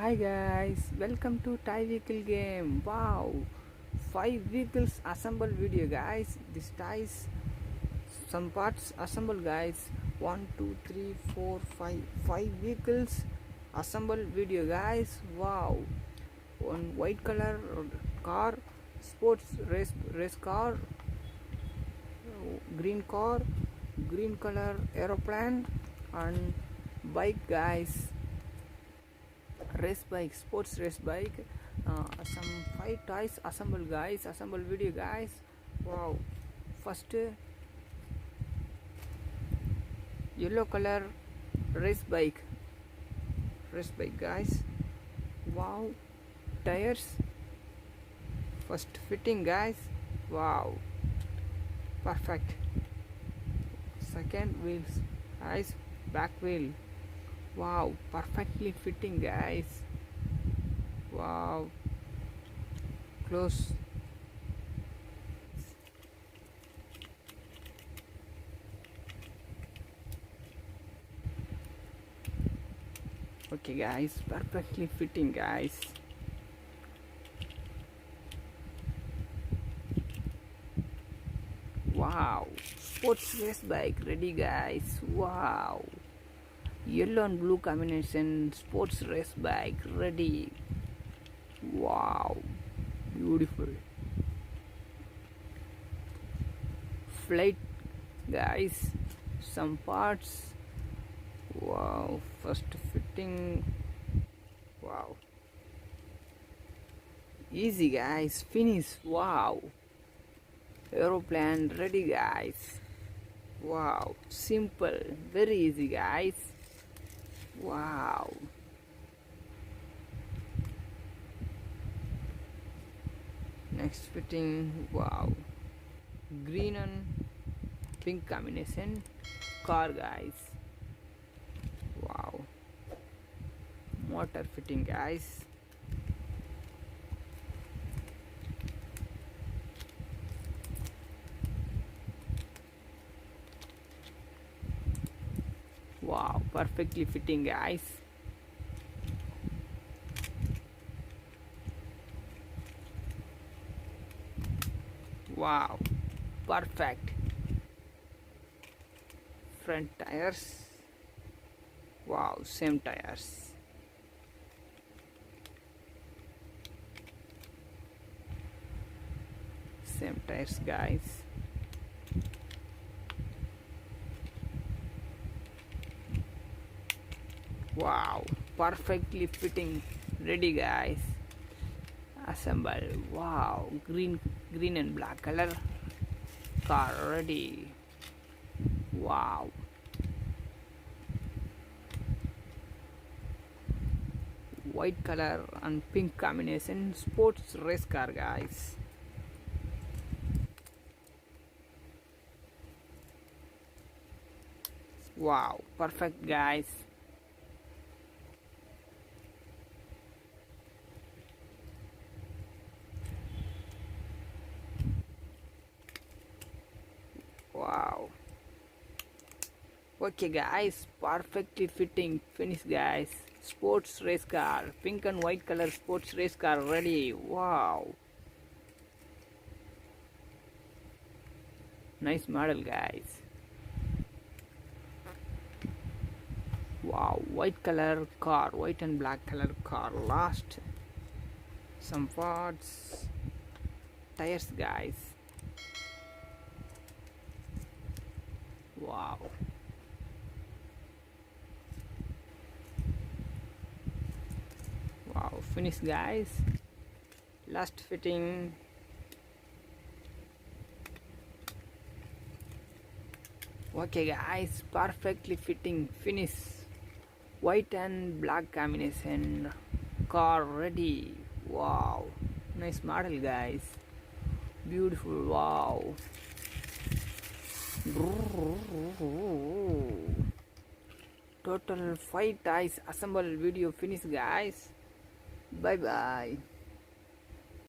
Hi guys, welcome to Tie Vehicle Game. Wow, 5 vehicles assemble video guys. This ties some parts assemble guys. 1, 2, 3, 4, 5. 5 vehicles assemble video guys. Wow, one white color car, sports race car, green color aeroplane, and bike guys. Race bike, sports race bike. Some 5 toys assemble guys, assemble video guys. Wow, first yellow color race bike guys. Wow, tires first fitting guys. Wow, perfect. Second wheels guys, back wheel. Wow, perfectly fitting guys. Wow, close. Okay guys, perfectly fitting guys. Wow, sports race bike ready guys. Wow, yellow and blue combination sports race bike ready. Wow, beautiful. Flight guys, some parts. Wow, first fitting. Wow, easy guys, finish. Wow, aeroplane ready guys. Wow, simple, very easy guys. Wow, next fitting. Wow, green and pink combination car guys. Wow, motor fitting guys. Wow, perfectly fitting guys. Wow, perfect. Front tires. Wow, same tires. Same tires guys. Wow, perfectly fitting ready guys. Assemble. Wow, green and black color car ready. Wow, white color and pink combination sports race car guys. Wow, perfect guys. Wow, okay guys, perfectly fitting finish guys. Sports race car, pink and white color sports race car ready. Wow, nice model guys. Wow, white color car, white and black color car. Last some parts, tires guys. Wow, wow, finish guys. Last fitting. Okay guys, perfectly fitting finish. White and black combination car ready. Wow, nice model guys. Beautiful. Wow, total 5 ties assemble video finish guys. Bye bye.